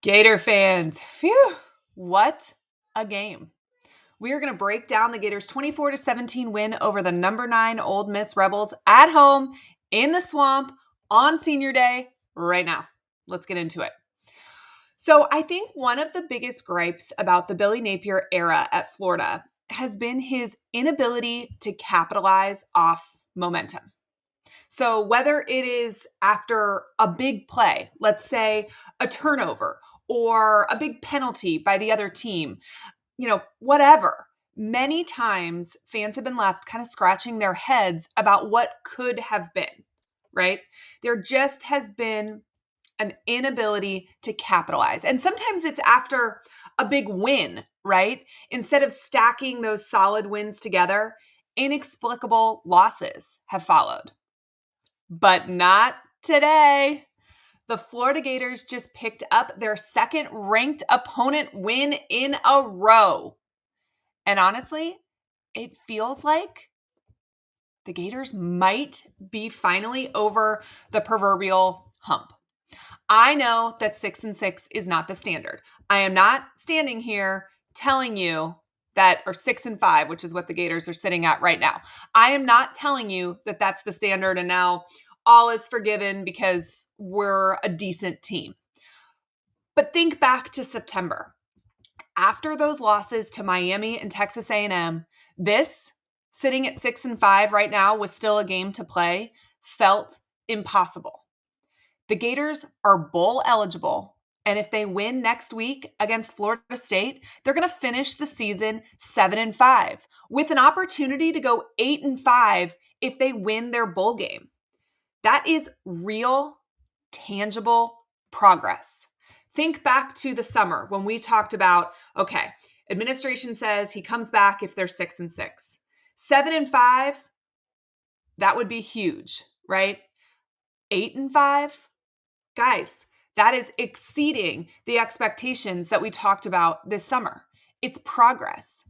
Gator fans, phew, what a game. We are going to break down the Gators' 24-17 win over the number 9 Ole Miss Rebels at home in the swamp on senior day right now. Let's get into it. So I think one of the biggest gripes about the Billy Napier era at Florida has been his inability to capitalize off momentum. So whether it is after a big play, let's say a turnover or a big penalty by the other team, whatever. Many times fans have been left kind of scratching their heads about what could have been, right? There just has been an inability to capitalize. And sometimes it's after a big win, right? Instead of stacking those solid wins together, inexplicable losses have followed. But not today. The Florida Gators just picked up their second ranked opponent win in a row. And honestly, it feels like the Gators might be finally over the proverbial hump. I know that 6-6 is not the standard. I am not standing here telling you that, or 6-5, which is what the Gators are sitting at right now. I am not telling you that that's the standard and now all is forgiven because we're a decent team. But think back to September. After those losses to Miami and Texas A&M, this, sitting at 6-5 right now with still a game to play, felt impossible. The Gators are bowl eligible, and if they win next week against Florida State, they're going to finish the season 7-5 with an opportunity to go 8-5 if they win their bowl game. That is real, tangible progress. Think back to the summer when we talked about, okay, administration says he comes back if they're 6-6. 7-5, that would be huge, right? 8-5, guys, that is exceeding the expectations that we talked about this summer. It's progress.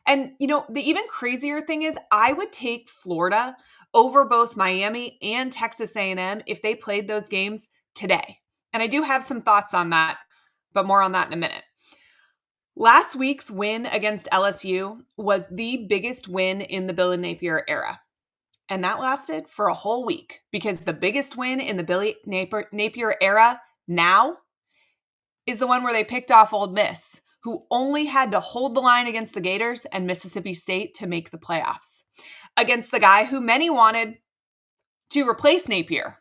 And, the even crazier thing is I would take Florida over both Miami and Texas A&M if they played those games today. And I do have some thoughts on that, but more on that in a minute. Last week's win against LSU was the biggest win in the Billy Napier era. And that lasted for a whole week because the biggest win in the Billy Napier era now is the one where they picked off Ole Miss, who only had to hold the line against the Gators and Mississippi State to make the playoffs, against the guy who many wanted to replace Napier.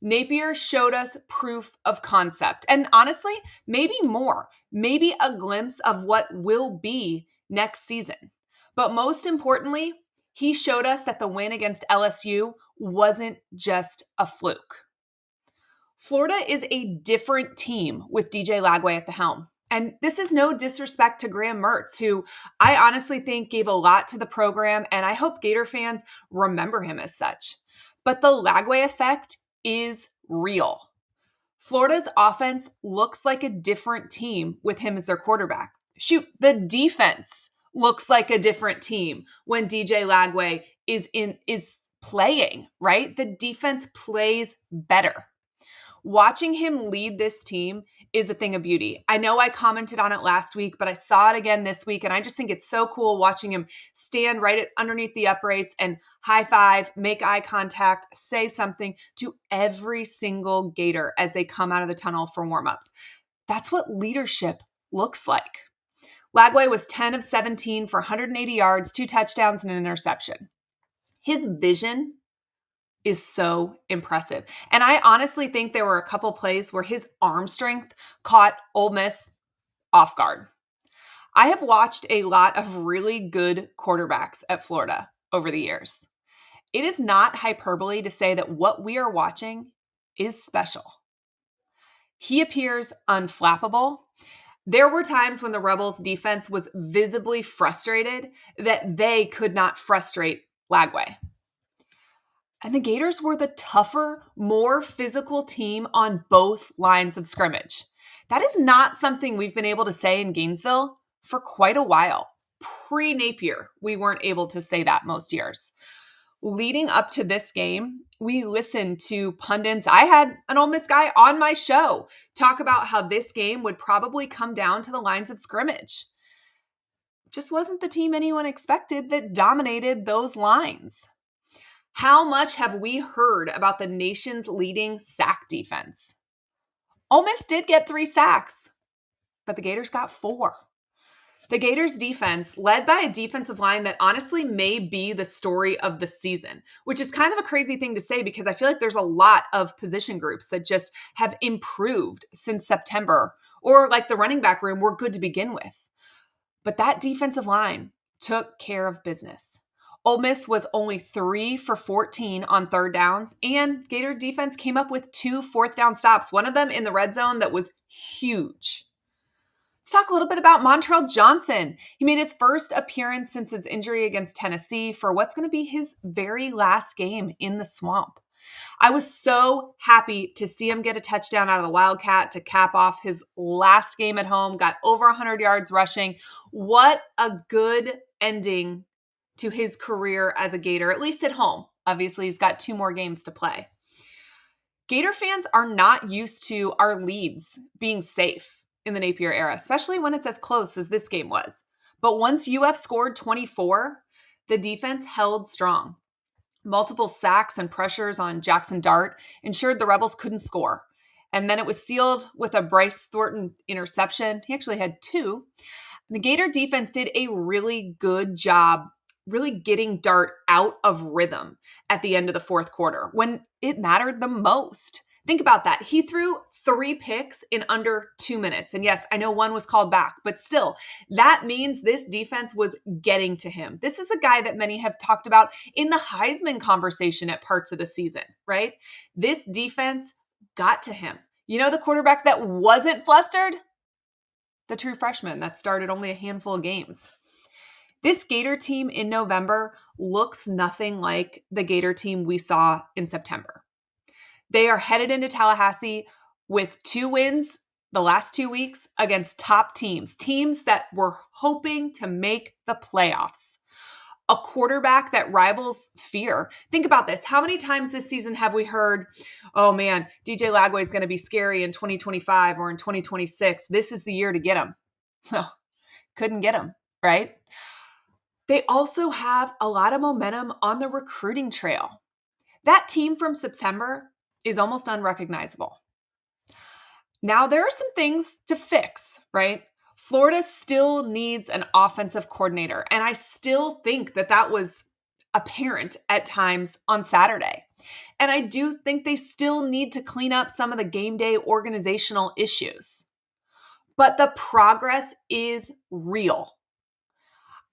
Napier showed us proof of concept, and honestly, maybe more, maybe a glimpse of what will be next season. But most importantly, he showed us that the win against LSU wasn't just a fluke. Florida is a different team with DJ Lagway at the helm. And this is no disrespect to Graham Mertz, who I honestly think gave a lot to the program, and I hope Gator fans remember him as such. But the Lagway effect is real. Florida's offense looks like a different team with him as their quarterback. Shoot, the defense looks like a different team when DJ Lagway is playing, right? The defense plays better. Watching him lead this team is a thing of beauty. I know I commented on it last week, but I saw it again this week, and I just think it's so cool watching him stand right underneath the uprights and high five, make eye contact, say something to every single Gator as they come out of the tunnel for warmups. That's what leadership looks like. Lagway was 10 of 17 for 180 yards, 2 touchdowns, and an interception. His vision is so impressive. And I honestly think there were a couple plays where his arm strength caught Ole Miss off guard. I have watched a lot of really good quarterbacks at Florida over the years. It is not hyperbole to say that what we are watching is special. He appears unflappable. There were times when the Rebels defense was visibly frustrated that they could not frustrate Lagway. And the Gators were the tougher, more physical team on both lines of scrimmage. That is not something we've been able to say in Gainesville for quite a while. Pre-Napier, we weren't able to say that most years. Leading up to this game, we listened to pundits. I had an Ole Miss guy on my show talk about how this game would probably come down to the lines of scrimmage. Just wasn't the team anyone expected that dominated those lines. How much have we heard about the nation's leading sack defense? Ole Miss did get 3 sacks, but the Gators got 4. The Gators defense, led by a defensive line that honestly may be the story of the season, which is kind of a crazy thing to say because I feel like there's a lot of position groups that just have improved since September, or like the running back room were good to begin with. But that defensive line took care of business. Ole Miss was only 3 for 14 on third downs, and Gator defense came up with 2 fourth down stops, one of them in the red zone that was huge. Let's talk a little bit about Montrell Johnson. He made his first appearance since his injury against Tennessee for what's going to be his very last game in the Swamp. I was so happy to see him get a touchdown out of the Wildcat to cap off his last game at home, got over 100 yards rushing. What a good ending to his career as a Gator, at least at home. Obviously, he's got 2 more games to play. Gator fans are not used to our leads being safe in the Napier era, especially when it's as close as this game was. But once UF scored 24, the defense held strong. Multiple sacks and pressures on Jackson Dart ensured the Rebels couldn't score. And then it was sealed with a Bryce Thornton interception. He actually had 2. The Gator defense did a really good job really getting Dart out of rhythm at the end of the fourth quarter when it mattered the most. Think about that. He threw 3 picks in under 2 minutes. And yes, I know 1 was called back, but still, that means this defense was getting to him. This is a guy that many have talked about in the Heisman conversation at parts of the season, right? This defense got to him. You know the quarterback that wasn't flustered? The true freshman that started only a handful of games. This Gator team in November looks nothing like the Gator team we saw in September. They are headed into Tallahassee with 2 wins the last 2 weeks against top teams that were hoping to make the playoffs. A quarterback that rivals fear. Think about this. How many times this season have we heard, oh man, DJ Lagway is going to be scary in 2025 or in 2026. This is the year to get him. Well, couldn't get him, right? They also have a lot of momentum on the recruiting trail. That team from September is almost unrecognizable. Now, there are some things to fix, right? Florida still needs an offensive coordinator, and I still think that was apparent at times on Saturday. And I do think they still need to clean up some of the game day organizational issues. But the progress is real.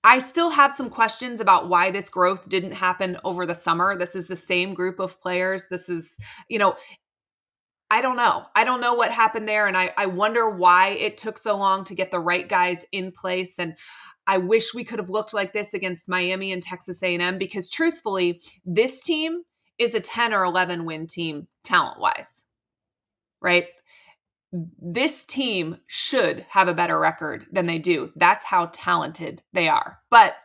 I still have some questions about why this growth didn't happen over the summer. This is the same group of players. This is, I don't know. I don't know what happened there. And I wonder why it took so long to get the right guys in place. And I wish we could have looked like this against Miami and Texas A&M because truthfully, this team is a 10 or 11 win team talent-wise, right? This team should have a better record than they do. That's how talented they are. But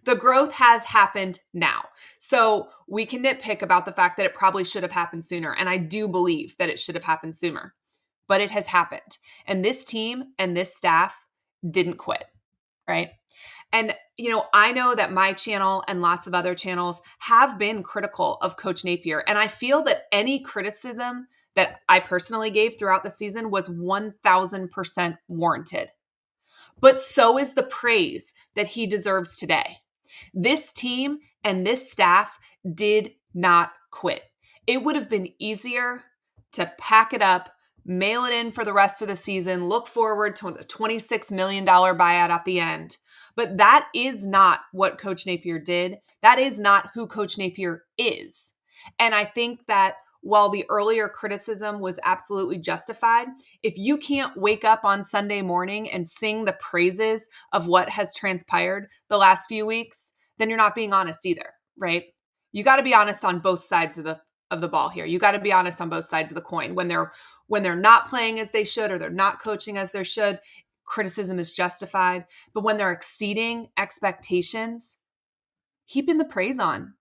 the growth has happened now. So we can nitpick about the fact that it probably should have happened sooner. And I do believe that it should have happened sooner. But it has happened. And this team and this staff didn't quit, right? And, I know that my channel and lots of other channels have been critical of Coach Napier. And I feel that any criticism that I personally gave throughout the season was 1,000% warranted. But so is the praise that he deserves today. This team and this staff did not quit. It would have been easier to pack it up, mail it in for the rest of the season, look forward to the $26 million buyout at the end. But that is not what Coach Napier did. That is not who Coach Napier is. And I think that while the earlier criticism was absolutely justified, if you can't wake up on Sunday morning and sing the praises of what has transpired the last few weeks, then you're not being honest either, right? You got to be honest on both sides of the ball here. You got to be honest on both sides of the coin. When they're not playing as they should or they're not coaching as they should, criticism is justified. But when they're exceeding expectations, heaping the praise on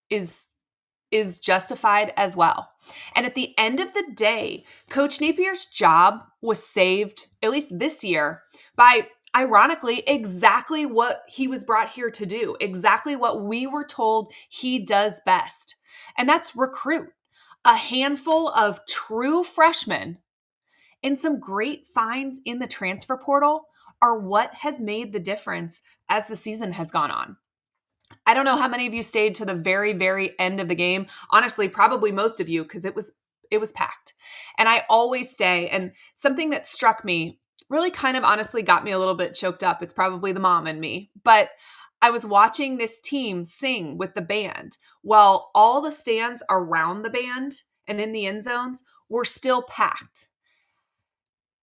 is justified as well. And at the end of the day, Coach Napier's job was saved, at least this year, by ironically exactly what he was brought here to do, exactly what we were told he does best. And that's recruit a handful of true freshmen and some great finds in the transfer portal are what has made the difference as the season has gone on. I don't know how many of you stayed to the very, very end of the game. Honestly, probably most of you, because it was packed. And I always stay. And something that struck me really kind of honestly got me a little bit choked up. It's probably the mom in me. But I was watching this team sing with the band while all the stands around the band and in the end zones were still packed.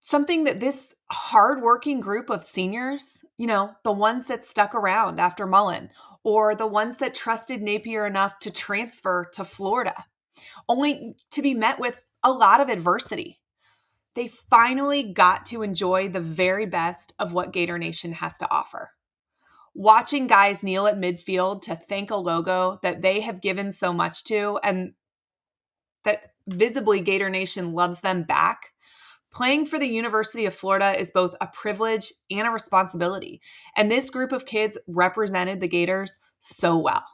Something that this hardworking group of seniors, the ones that stuck around after Mullen, or the ones that trusted Napier enough to transfer to Florida, only to be met with a lot of adversity. They finally got to enjoy the very best of what Gator Nation has to offer. Watching guys kneel at midfield to thank a logo that they have given so much to and that visibly Gator Nation loves them back. Playing for the University of Florida is both a privilege and a responsibility. And this group of kids represented the Gators so well.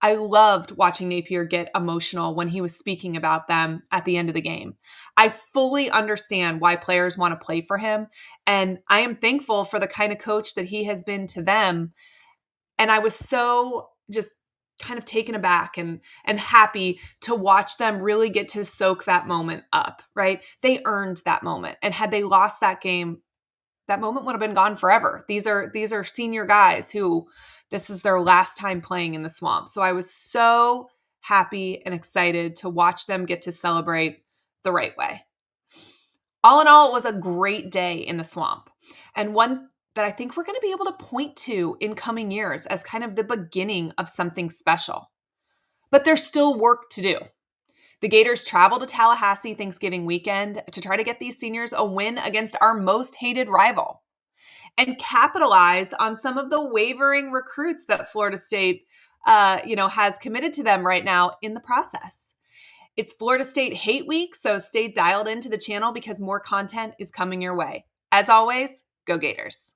I loved watching Napier get emotional when he was speaking about them at the end of the game. I fully understand why players want to play for him. And I am thankful for the kind of coach that he has been to them. And I was so just kind of taken aback and happy to watch them really get to soak that moment up, right? They earned that moment. And had they lost that game, that moment would have been gone forever. These are senior guys who this is their last time playing in the Swamp. So I was so happy and excited to watch them get to celebrate the right way. All in all, it was a great day in the Swamp, and one that I think we're going to be able to point to in coming years as kind of the beginning of something special. But there's still work to do. The Gators travel to Tallahassee Thanksgiving weekend to try to get these seniors a win against our most hated rival and capitalize on some of the wavering recruits that Florida State has committed to them right now in the process. It's Florida State Hate Week, so stay dialed into the channel because more content is coming your way. As always, go Gators.